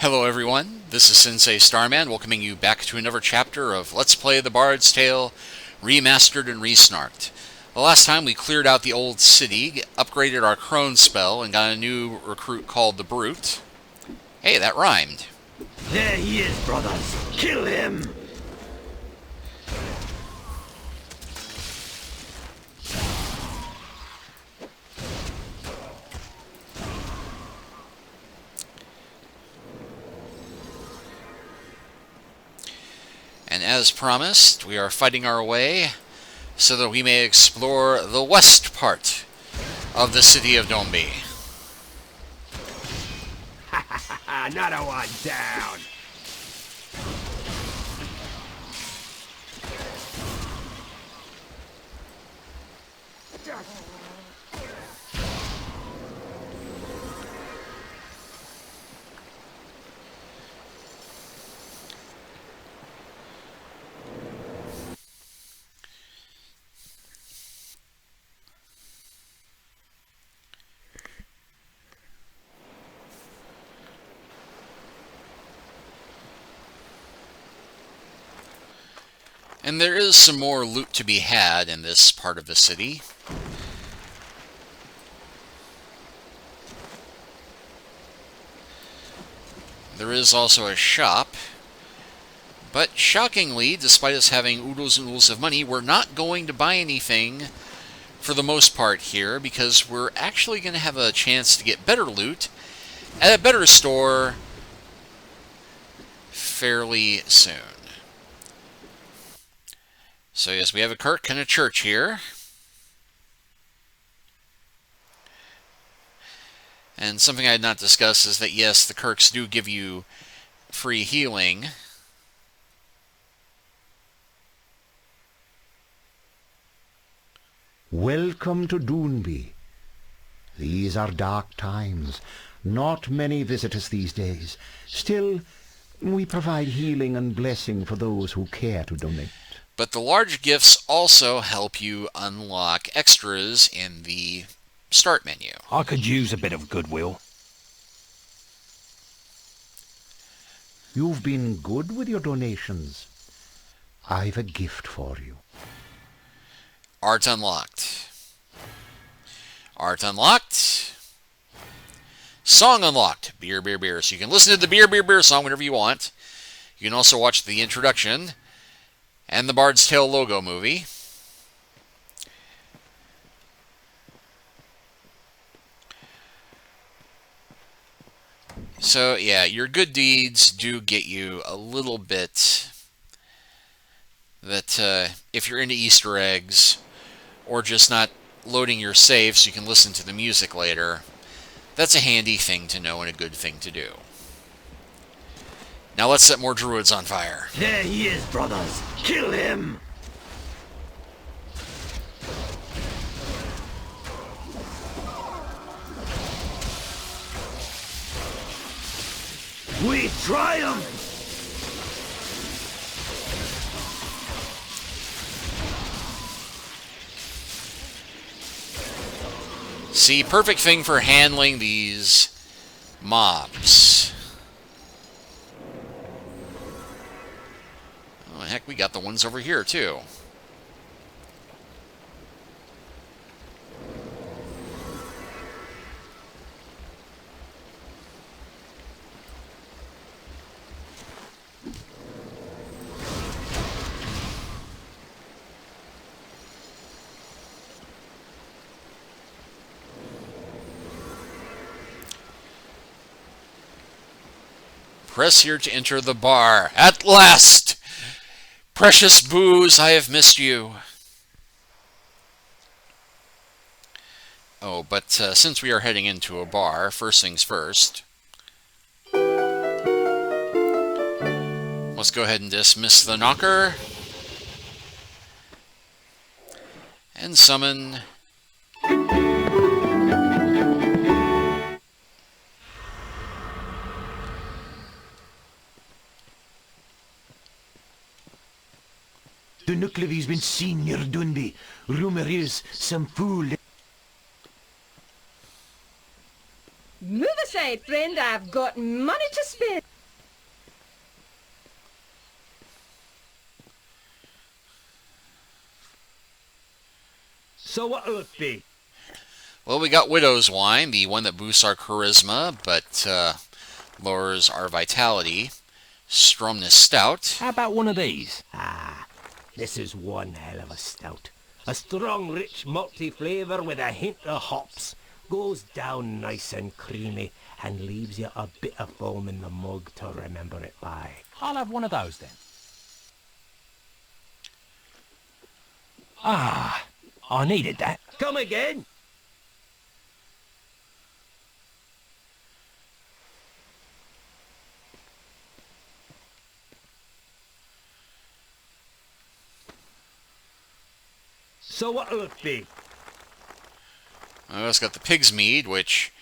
Hello everyone, this is Sensei Starman welcoming you back to another chapter of Let's Play The Bard's Tale Remastered and Resnarked. The last time we cleared out the old city, upgraded our crone spell, and got a new recruit called the Brute. Hey, that rhymed. There he is, brothers! Kill him! And as promised, we are fighting our way so that we may explore the west part of the city of Dounby. Another one down! And there is some more loot to be had in this part of the city. There is also a shop. But shockingly, despite us having oodles and oodles of money, we're not going to buy anything for the most part here, because we're actually going to have a chance to get better loot at a better store fairly soon. So yes, we have a kirk and a church here. And something I had not discussed is that yes, the kirks do give you free healing. Welcome to Dounby. These are dark times. Not many visit us these days. Still, we provide healing and blessing for those who care to donate. But the large gifts also help you unlock extras in the start menu. I could use a bit of goodwill. You've been good with your donations. I've a gift for you. Art unlocked. Art unlocked. Song unlocked. Beer, beer, beer. So you can listen to the beer, beer, beer song whenever you want. You can also watch the introduction and the Bard's Tale logo movie. So, yeah, your good deeds do get you a little bit that if you're into Easter eggs or just not loading your save so you can listen to the music later, that's a handy thing to know and a good thing to do. Now let's set more druids on fire. There he is, brothers! Kill him! We triumph! See, perfect thing for handling these mobs. Oh, heck, we got the ones over here, too. Press here to enter the bar. At last! Precious booze, I have missed you. Oh, but since we are heading into a bar, first things first. Let's go ahead and dismiss the knocker. And summon... The Nuclevy's been seen near Dounby. Rumor is some fool... Move aside, friend. I've got money to spare. So what'll it be? Well, we got Widow's Wine, the one that boosts our charisma, but lowers our vitality. Stromness Stout. How about one of these? Ah, this is one hell of a stout. A strong, rich, malty flavour with a hint of hops. Goes down nice and creamy and leaves you a bit of foam in the mug to remember it by. I'll have one of those then. Ah, I needed that. Come again? So what'll it be? I've also got the Pig's Mead, which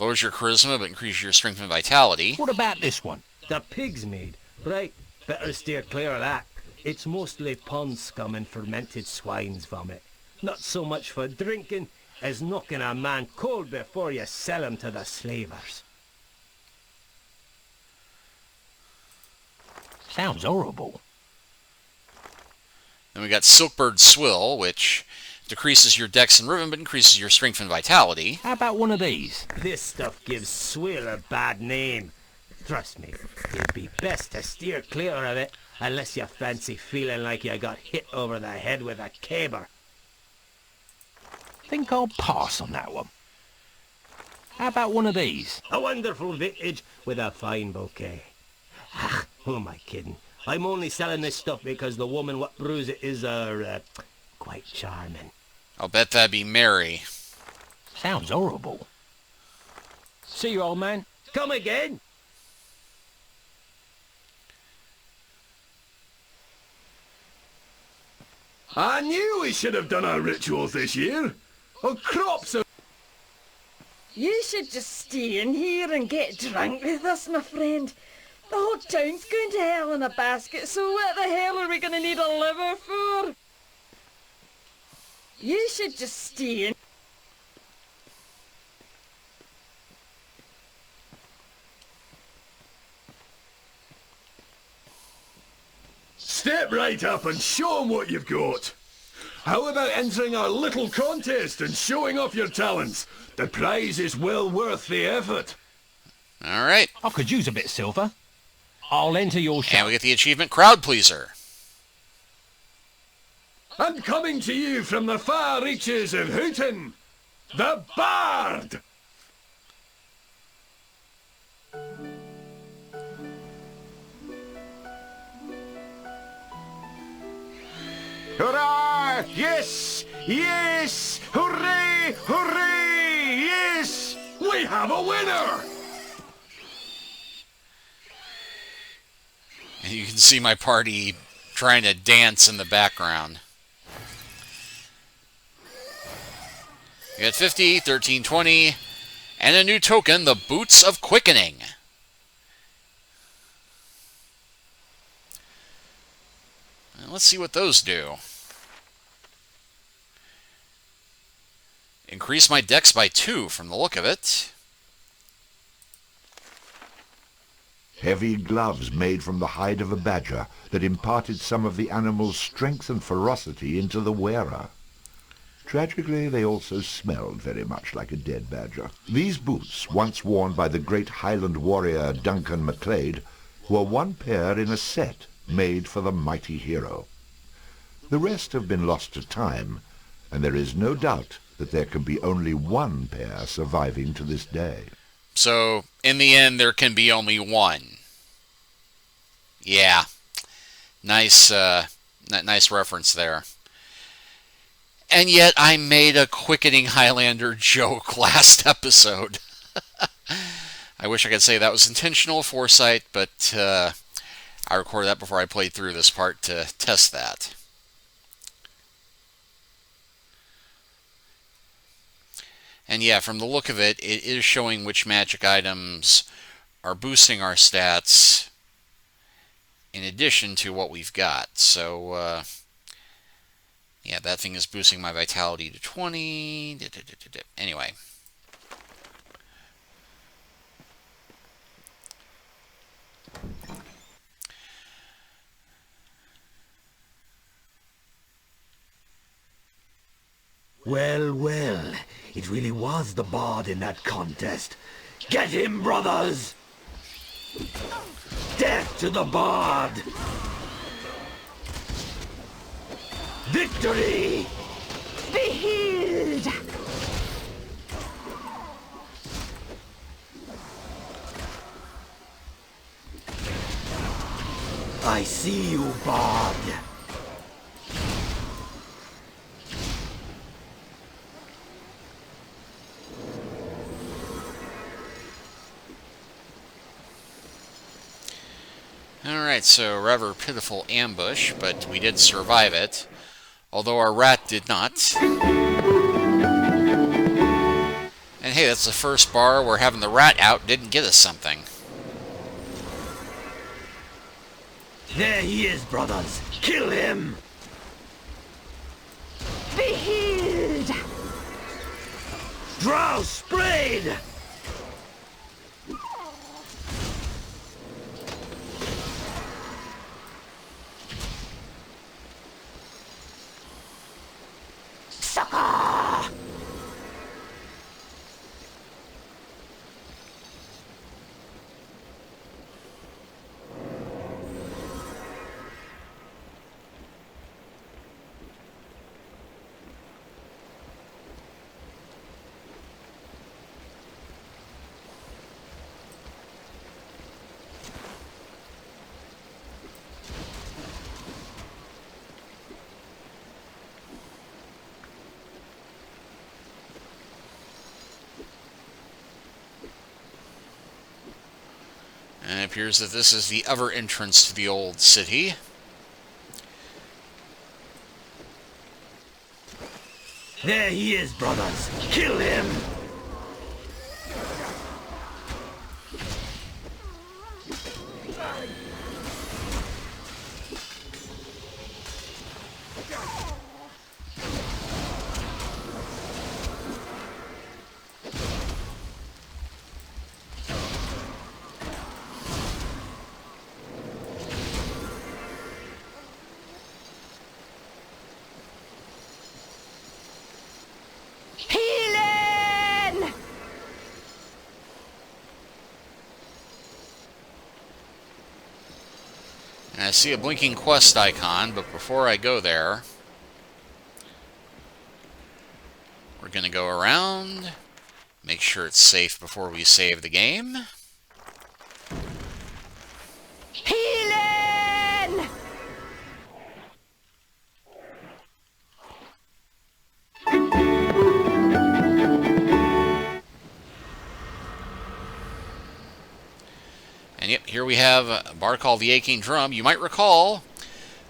lowers your charisma but increases your strength and vitality. What about this one? The pig's mead. Right, better steer clear of that. It's mostly pond scum and fermented swine's vomit. Not so much for drinking as knocking a man cold before you sell him to the slavers. Sounds horrible. Then we got Silkbird Swill, which decreases your dex and rhythm but increases your strength and vitality. How about one of these? This stuff gives swill a bad name. Trust me, it'd be best to steer clear of it unless you fancy feeling like you got hit over the head with a caber. Think I'll pass on that one. How about one of these? A wonderful vintage with a fine bouquet. Ah, who am I kidding? I'm only selling this stuff because the woman what brews it is quite charming. I'll bet that'd be Mary. Sounds horrible. See you, old man. Come again? I knew we should have done our rituals this year. Oh, crops are... You should just stay in here and get drunk with us, my friend. The whole town's going to hell in a basket, so what the hell are we going to need a liver for? You should just stay in. Step right up and show 'em what you've got. How about entering our little contest and showing off your talents? The prize is well worth the effort. All right. I could use a bit of silver. I'll enter your show. And we get the achievement Crowd Pleaser. And coming to you from the far reaches of Houghton, the Bard! Hurrah! Yes! Yes! Hooray! Hooray! Yes! We have a winner! And you can see my party trying to dance in the background. You got 50, 13, 20, and a new token, the Boots of Quickening. Well, let's see what those do. Increase my dex by 2 from the look of it. Heavy gloves made from the hide of a badger that imparted some of the animal's strength and ferocity into the wearer. Tragically, they also smelled very much like a dead badger. These boots, once worn by the great Highland warrior Duncan MacLeod, were one pair in a set made for the mighty hero. The rest have been lost to time, and there is no doubt that there can be only one pair surviving to this day. So, in the end, there can be only one. Yeah. Nice, nice reference there. And yet, I made a quickening Highlander joke last episode. I wish I could say that was intentional foresight, but I recorded that before I played through this part to test that. And yeah, from the look of it, it is showing which magic items are boosting our stats in addition to what we've got. So, yeah, that thing is boosting my vitality to 20. Anyway. Well, well, it really was the bard in that contest. Get him, brothers! Death to the bard! Victory! Be healed! I see you, bard. Alright, so rather pitiful ambush, but we did survive it. Although our rat did not. And hey, that's the first bar where having the rat out didn't get us something. There he is, brothers. Kill him! Be healed! Drow sprayed! Sucker! And it appears that this is the other entrance to the old city. There he is, brothers. Kill him! Healing! And I see a blinking quest icon, but before I go there, we're going to go around, make sure it's safe before we save the game. Healing! And yep, here we have a bar called the Aching Drum. You might recall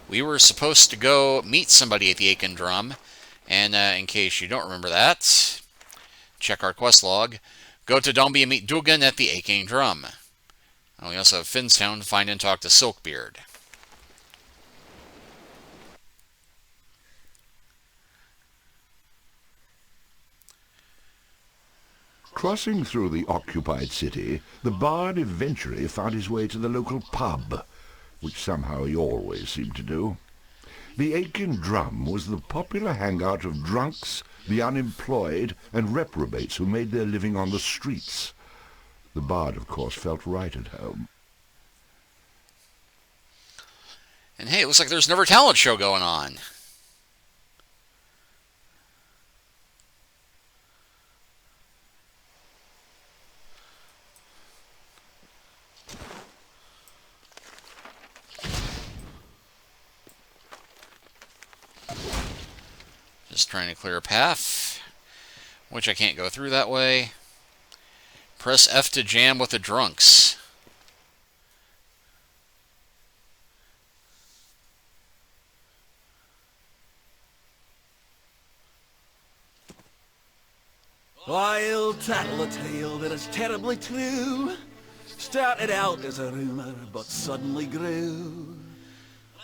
we were supposed to go meet somebody at the Aching Drum. And in case you don't remember that, check our quest log. Go to Dounby and meet Dugan at the Aching Drum. And we also have Finstown to find and talk to Silkbeard. Crossing through the occupied city, the bard eventually found his way to the local pub, which somehow he always seemed to do. The Aching Drum was the popular hangout of drunks, the unemployed, and reprobates who made their living on the streets. The bard, of course, felt right at home. And hey, it looks like there's another talent show going on. Just trying to clear a path, which I can't go through that way. Press F to jam with the drunks. I'll tattle a tale that is terribly true. Started out as a rumour, but suddenly grew.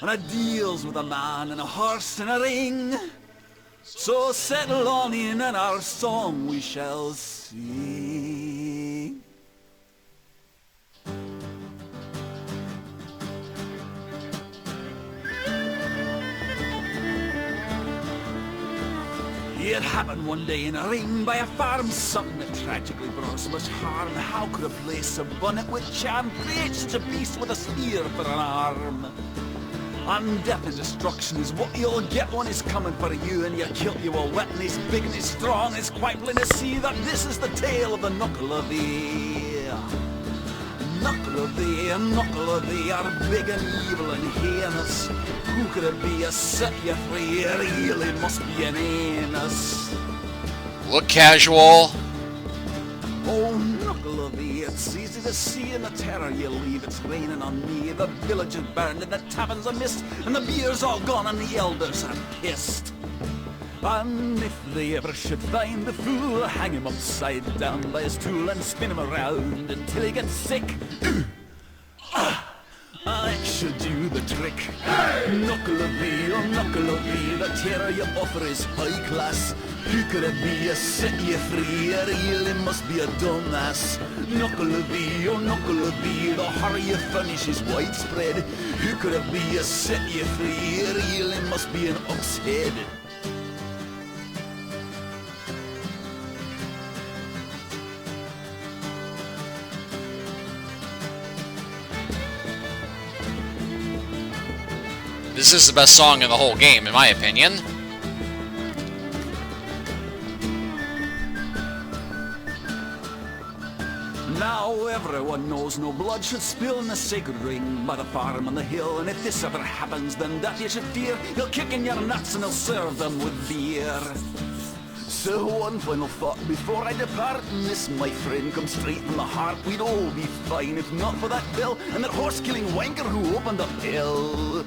And it deals with a man and a horse in a ring. So settle on in and our song we shall sing. it happened one day in a rain by a farm, something that tragically brought so much harm. How could a place so abundant with charm create such a beast with a spear for an arm? And death and destruction is what you'll get when he's coming for you, and you kill you all wet and he's big and he's strong. It's quite plain to see that this is the tale of the Knuckle of thee. Knuckle of thee are big and evil and heinous. Who could it be? A set you free, really must be an anus. Look casual. Oh, Knuckle of thee, it's easy to see in the terror you leave. It's raining on me, the village is burned and the tavern's a mist, and the beer's all gone and the elders are pissed. And if they ever should find the fool, hang him upside down by his tool and spin him around until he gets sick. I should do the trick. Knuckle of thee, oh Knuckle of thee, the terror you offer is high class. Who could it be? A set you free, it really must be a dumbass. Knuckle of thee, oh Knuckle of thee, the horror you furnish is widespread. Who could it be? A set you free, it really must be an ox head. This is the best song in the whole game, in my opinion. Now everyone knows no blood should spill in the sacred ring by the farm on the hill. And if this ever happens, then that you should fear. He'll kick in your nuts and he'll serve them with beer. So one final thought before I depart, and this, my friend, comes straight from the heart. We'd all be fine if not for that bill and that horse-killing wanker who opened up hell.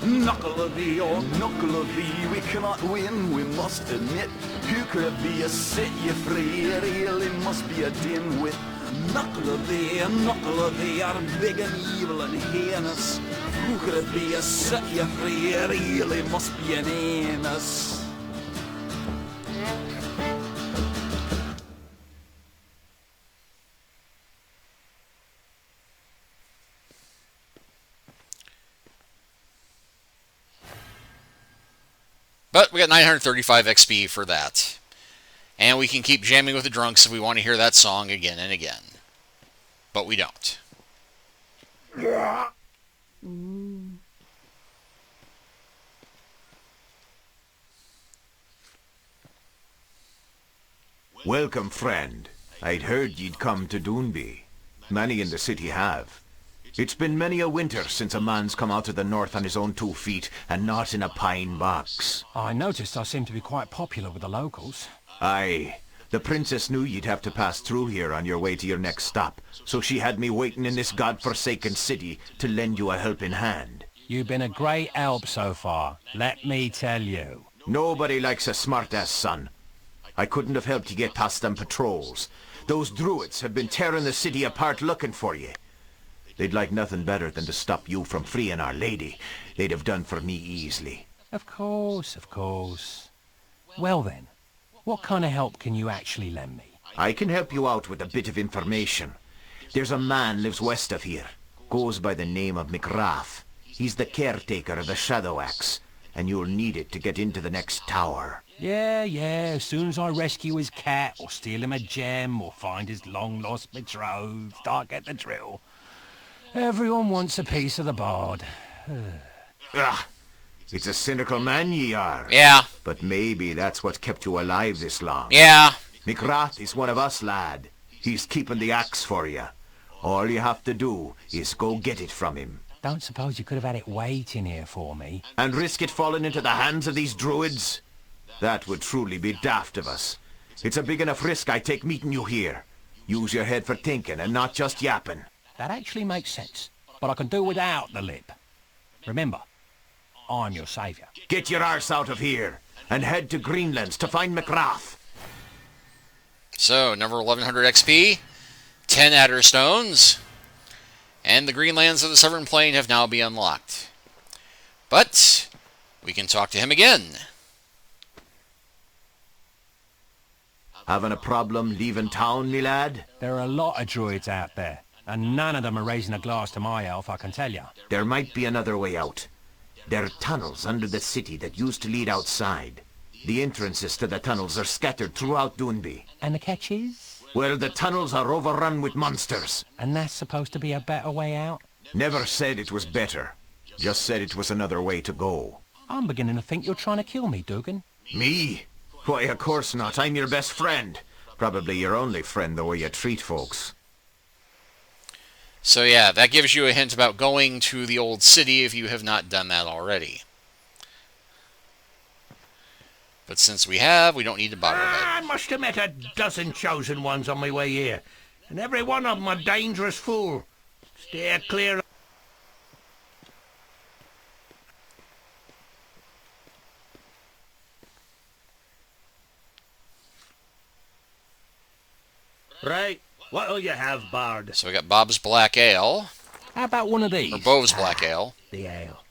Knuckle of thee, oh Knuckle of thee, we cannot win, we must admit. Who could it be? A set you free, it really must be a dimwit. Knuckle of thee are big and evil and heinous. Who could it be? A set you free, it really must be an anus. But we got 935 XP for that. And we can keep jamming with the drunks if we want to hear that song again and again. But we don't. Welcome, friend. I'd heard ye'd come to Dounby. Many in the city have. It's been many a winter since a man's come out of the north on his own 2 feet, and not in a pine box. I noticed I seem to be quite popular with the locals. Aye. The princess knew you'd have to pass through here on your way to your next stop, so she had me waiting in this god-forsaken city to lend you a helping hand. You've been a great help so far, let me tell you. Nobody likes a smart-ass son. I couldn't have helped you get past them patrols. Those druids have been tearing the city apart looking for you. They'd like nothing better than to stop you from freeing Our Lady. They'd have done for me easily. Of course, of course. Well then, what kind of help can you actually lend me? I can help you out with a bit of information. There's a man lives west of here. Goes by the name of McGrath. He's the caretaker of the Shadow Axe, and you'll need it to get into the next tower. Yeah, as soon as I rescue his cat, or steal him a gem, or find his long-lost betrothed, I get the drill. Everyone wants a piece of the bard. It's a cynical man ye are. Yeah. But maybe that's what kept you alive this long. Yeah. McGrath is one of us, lad. He's keeping the axe for you. All you have to do is go get it from him. Don't suppose you could have had it waiting here for me? And risk it falling into the hands of these druids? That would truly be daft of us. It's a big enough risk I take meeting you here. Use your head for thinking and not just yapping. That actually makes sense, but I can do without the lip. Remember, I'm your saviour. Get your arse out of here, and head to Greenlands to find McGrath. So, number 1100 XP, 10 Adder Stones, and the Greenlands of the Southern Plain have now been unlocked. But, we can talk to him again. Having a problem leaving town, me lad? There are a lot of druids out there. And none of them are raising a glass to my elf, I can tell you. There might be another way out. There are tunnels under the city that used to lead outside. The entrances to the tunnels are scattered throughout Dounby. And the catch is? Well, the tunnels are overrun with monsters. And that's supposed to be a better way out? Never said it was better. Just said it was another way to go. I'm beginning to think you're trying to kill me, Dugan. Me? Why, of course not. I'm your best friend. Probably your only friend, the way you treat folks. So yeah, that gives you a hint about going to the old city if you have not done that already. But since we have, we don't need to bother with it. I must have met a dozen chosen ones on my way here. And every one of them a dangerous fool. Steer clear. Right, what'll you have, Bard? So we got Bob's Black Ale, How about one of these? or Bove's Black Ale. The ale.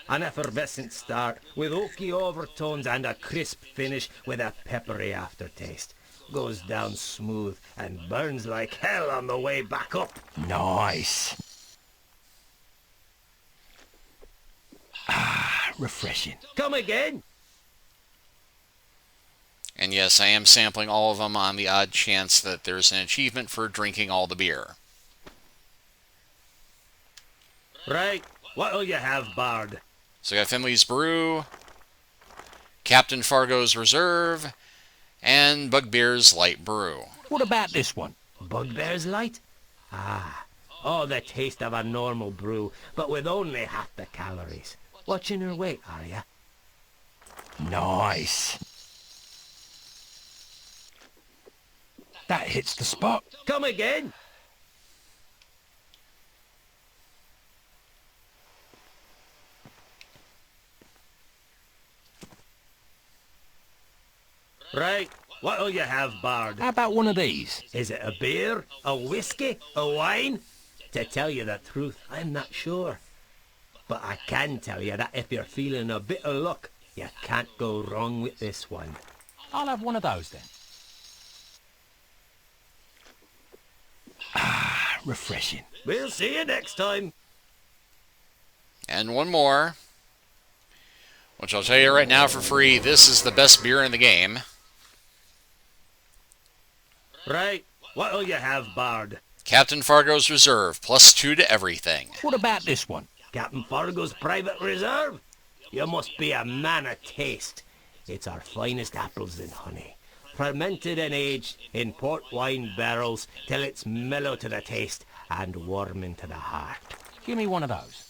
An effervescent start with oaky overtones and a crisp finish with a peppery aftertaste. Goes down smooth and burns like hell on the way back up. Nice. Ah, refreshing. Come again? And yes, I am sampling all of them on the odd chance that there's an achievement for drinking all the beer. Right, what'll you have, Bard? So we got Finley's Brew, Captain Fargo's Reserve, and Bugbear's Light Brew. What about this one? Bugbear's Light? Oh, the taste of a normal brew, but with only half the calories. Watching her weight, are ya? Nice. That hits the spot. Come again? Right, what'll you have, Bard? How about one of these? Is it a beer, a whiskey, a wine? To tell you the truth, I'm not sure. But I can tell you that if you're feeling a bit of luck, you can't go wrong with this one. I'll have one of those then. Ah, refreshing. We'll see you next time. And one more, which I'll tell you right now for free, this is the best beer in the game. Right, what'll you have, Bard? Captain Fargo's Reserve, +2 to everything. What about this one? Captain Fargo's Private Reserve? You must be a man of taste. It's our finest apples and honey. Fermented and aged in port wine barrels till it's mellow to the taste and warming to the heart. Give me one of those.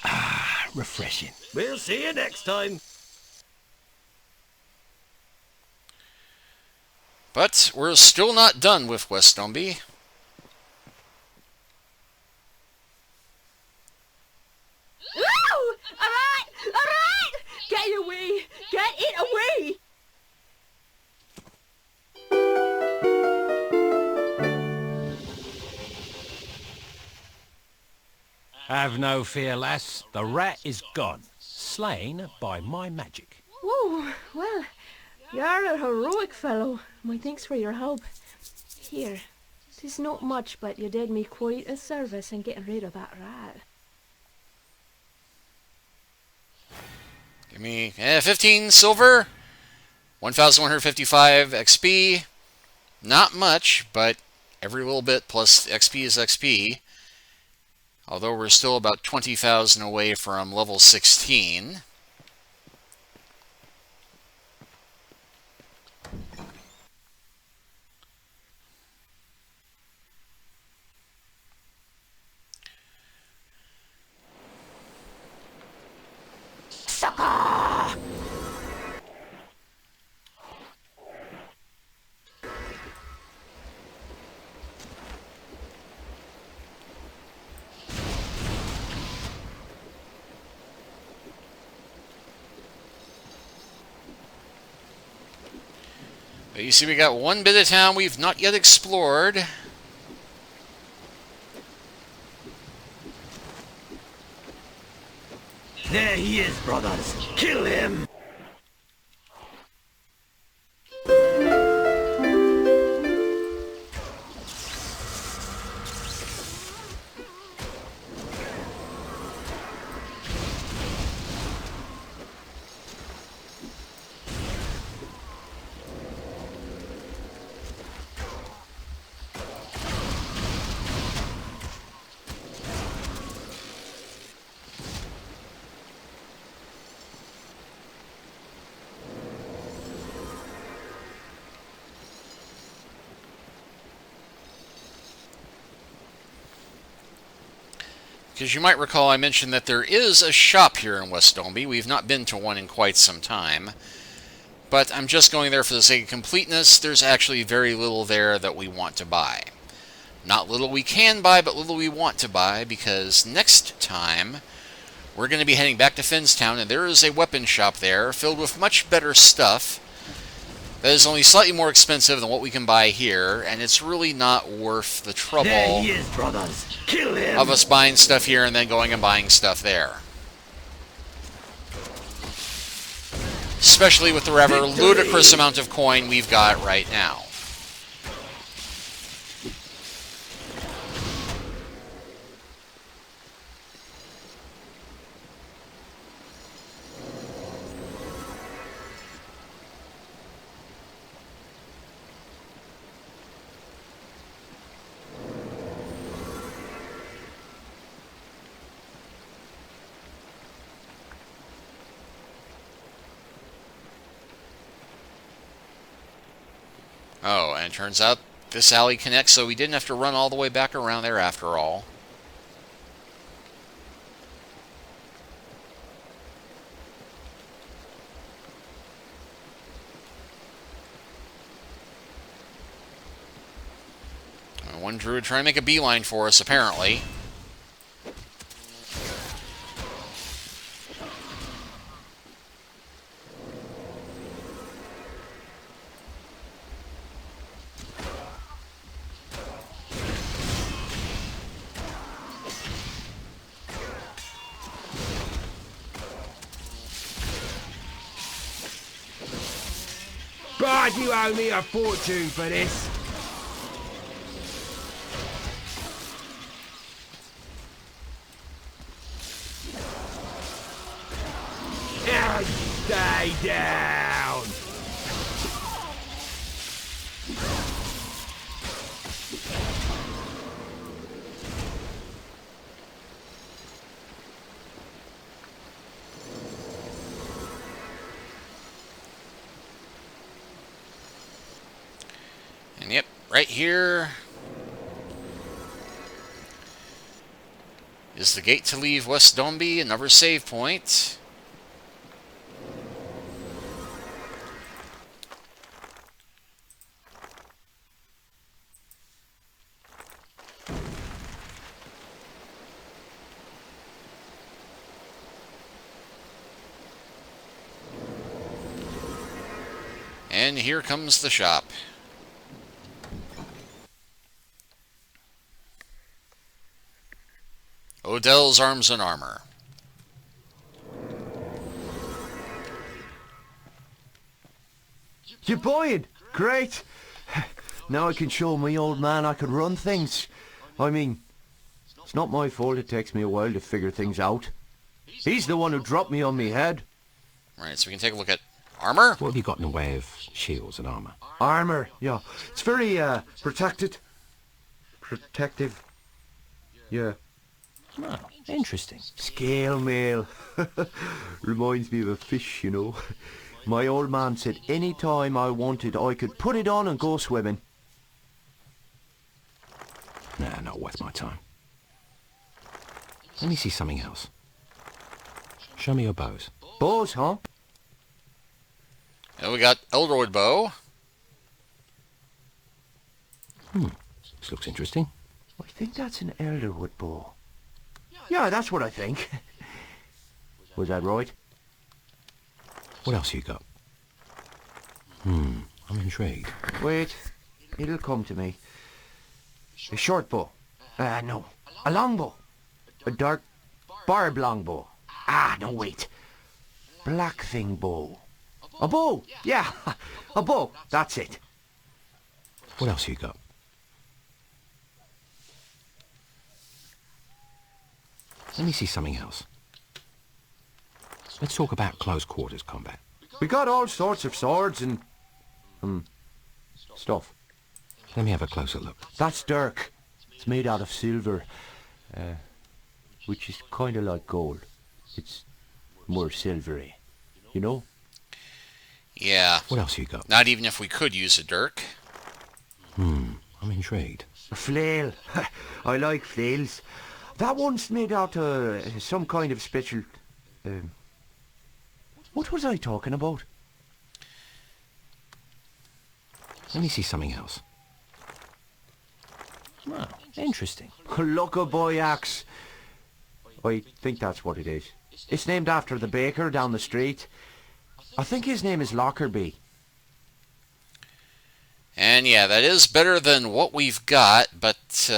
Ah, refreshing. We'll see you next time. But we're still not done with West Dounby. Woo! All right! Get it away! Get it away! Have no fear, lass. The rat is gone. Slain by my magic. Whoa, well, you're a heroic fellow. My thanks for your help. Here, 'tis not much, but you did me quite a service in getting rid of that rat. Give me 15 silver, 1,155 XP. Not much, but every little bit plus XP is XP. Although we're still about 20,000 away from level 16. But you see, we got one bit of town we've not yet explored. There he is, brothers. Kill him! Because you might recall I mentioned that there is a shop here in West Dounby. We've not been to one in quite some time. But I'm just going there for the sake of completeness. There's actually very little there that we want to buy. Not little we can buy, but little we want to buy, because next time we're going to be heading back to Finstown, and there is a weapon shop there filled with much better stuff that is only slightly more expensive than what we can buy here, and it's really not worth the trouble There he is, brothers. Kill him. of us buying stuff here and then going and buying stuff there. Especially with the rather ludicrous amount of coin we've got right now. Oh, and it turns out this alley connects, so we didn't have to run all the way back around there after all. One druid trying to make a beeline for us, apparently. God, you owe me a fortune for this. Now stay down. And yep, right here is the gate to leave West Dounby, another save point. And here comes the shop. Odell's Arms and Armor. You buying? Great. Now I can show my old man I can run things. I mean, it's not my fault it takes me a while to figure things out. He's the one who dropped me on me head. Right, so we can take a look at armor. What have you got in the way of shields and armour? Armor, yeah. It's very, protected. Protective. Yeah. Oh, interesting. Scale mail. Reminds me of a fish, you know. My old man said any time I wanted I could put it on and go swimming. Nah, not worth my time. Let me see something else. Show me your bows. Bows, huh? And we got Elderwood Bow. This looks interesting. I think that's an elderwood bow. Yeah, that's what I think. Was that right? What else you got? I'm intrigued. Wait, it'll come to me. A short bow. No. A long bow. A dark barb long bow. No, wait. Black thing bow. A bow! Yeah, a bow. That's it. What else you got? Let me see something else. Let's talk about close quarters combat. We got all sorts of swords and... stuff. Let me have a closer look. That's dirk. It's made out of silver. Which is kind of like gold. It's more silvery. You know? Yeah. What else you got? Not even if we could use a dirk. I'm intrigued. A flail. I like flails. That one's made out of some kind of special... what was I talking about? Let me see something else. Oh, interesting. Look, boy axe. I think that's what it is. It's named after the baker down the street. I think his name is Lockerbie. And yeah, that is better than what we've got, but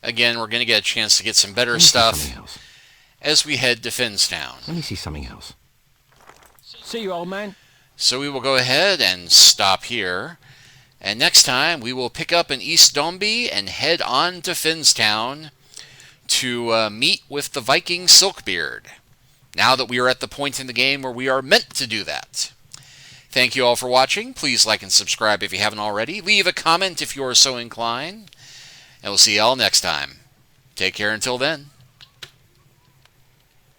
again, we're going to get a chance to get some better stuff as we head to Finstown. Let me see something else. See you, old man. So we will go ahead and stop here. And next time, we will pick up in East Dounby and head on to Finstown to meet with the Viking Silkbeard, now that we are at the point in the game where we are meant to do that. Thank you all for watching. Please like and subscribe if you haven't already. Leave a comment if you are so inclined. And we'll see you all next time. Take care until then.